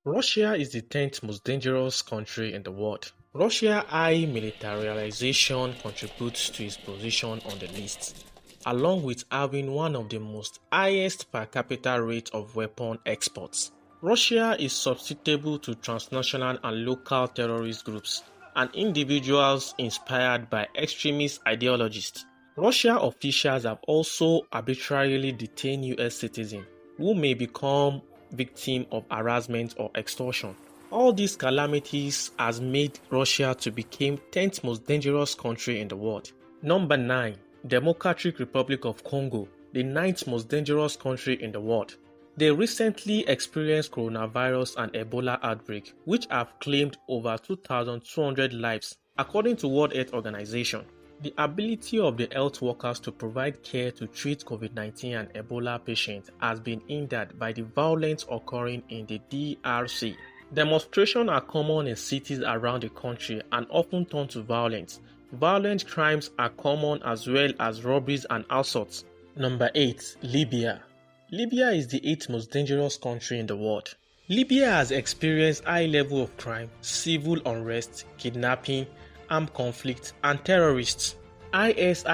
Russia is the 10th most dangerous country in the world. Russia's high militarization contributes to its position on the list, along with having one of the most highest per capita rates of weapon exports. Russia is susceptible to transnational and local terrorist groups and individuals inspired by extremist ideologies. Russian officials have also arbitrarily detained US citizens who may become victims of harassment or extortion. All these calamities has made Russia to become 10th most dangerous country in the world. Number 9. Democratic Republic of Congo, the 9th most dangerous country in the world. They recently experienced coronavirus and Ebola outbreak, which have claimed over 2,200 lives, according to World Health Organization. The ability of the health workers to provide care to treat COVID-19 and Ebola patients has been hindered by the violence occurring in the DRC. Demonstrations are common in cities around the country and often turn to violence. Violent crimes are common as well as robberies and assaults. Number 8. Libya. Libya is the 8th most dangerous country in the world. Libya has experienced high level of crime, civil unrest, kidnapping, armed conflict, and terrorists. ISIS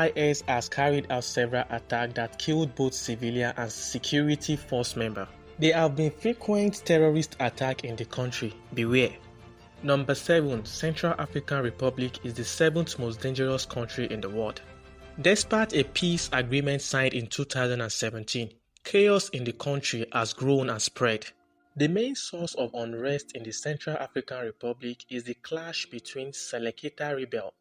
has carried out several attacks that killed both civilian and security force members. There have been frequent terrorist attacks in the country. Beware. Number 7. Central African Republic is the 7th most dangerous country in the world. Despite a peace agreement signed in 2017, chaos in the country has grown and spread. The main source of unrest in the Central African Republic is the clash between Selekita rebels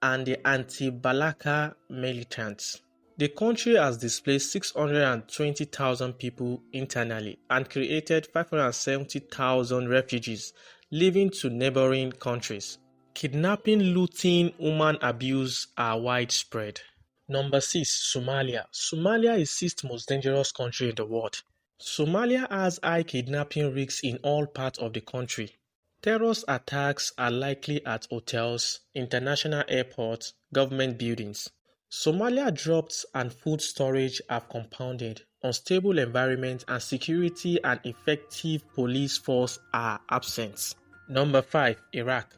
and the anti-Balaka militants. The country has displaced 620,000 people internally and created 570,000 refugees living to neighboring countries. Kidnapping, looting, human abuse are widespread. Number 6. Somalia. Somalia is the 6th most dangerous country in the world. Somalia has high kidnapping risks in all parts of the country. Terrorist attacks are likely at hotels, international airports, government buildings. Somalia droughts and food storage have compounded. Unstable environment and security and effective police force are absent. Number 5. Iraq.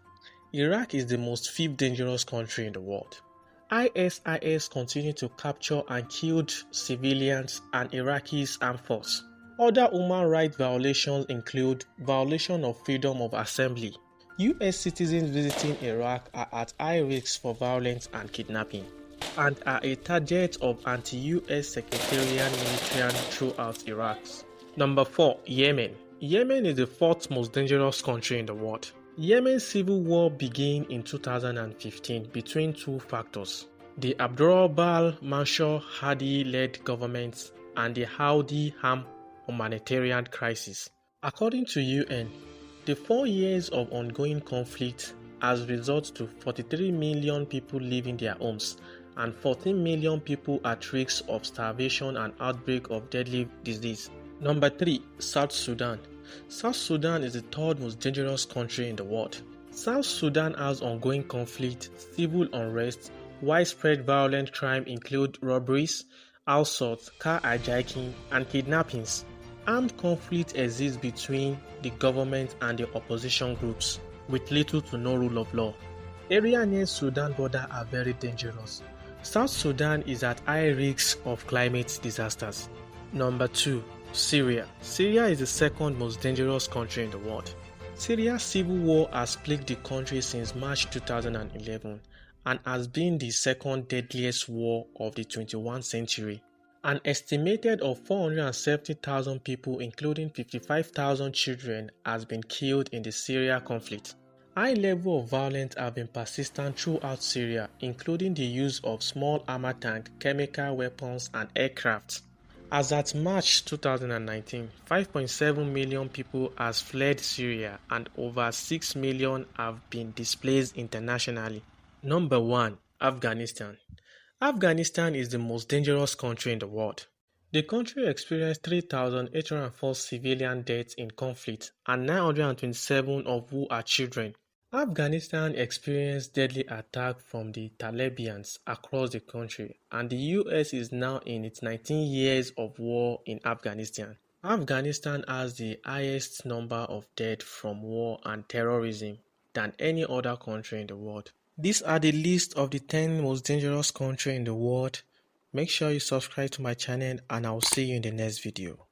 Iraq is the most 5th dangerous country in the world. ISIS continue to capture and kill civilians and Iraqis armed force. Other human rights violations include violation of freedom of assembly. US citizens visiting Iraq are at high risk for violence and kidnapping, and are a target of anti-US sectarian military throughout Iraq. Number 4. Yemen. Yemen is the 4th most dangerous country in the world. Yemen's civil war began in 2015 between two factors: the Abdurrahman Mansur Hadi-led government and the Houthi-armed humanitarian crisis. According to UN, the 4 years of ongoing conflict has resulted to 43 million people leaving their homes and 14 million people at risk of starvation and outbreak of deadly disease. Number 3. South Sudan. South Sudan is the 3rd most dangerous country in the world. South Sudan has ongoing conflict, civil unrest, widespread violent crime include robberies, assaults, car hijacking, and kidnappings. Armed conflict exists between the government and the opposition groups, with little to no rule of law. Areas near Sudan border are very dangerous. South Sudan is at high risk of climate disasters. Number 2. Syria. Syria is the 2nd most dangerous country in the world. Syria's civil war has plagued the country since March 2011 and has been the 2nd deadliest war of the 21st century. An estimated of 470,000 people, including 55,000 children, has been killed in the Syria conflict. High levels of violence have been persistent throughout Syria, including the use of small armored tanks, chemical weapons, and aircraft. As at March 2019, 5.7 million people has fled Syria and over 6 million have been displaced internationally. Number 1. Afghanistan. Afghanistan is the most dangerous country in the world. The country experienced 3,804 civilian deaths in conflict and 927 of who are children. Afghanistan experienced deadly attacks from the Taliban across the country, and the US is now in its 19 years of war in Afghanistan. Afghanistan has the highest number of dead from war and terrorism than any other country in the world. These are the list of the 10 most dangerous countries in the world. Make sure you subscribe to my channel and I'll see you in the next video.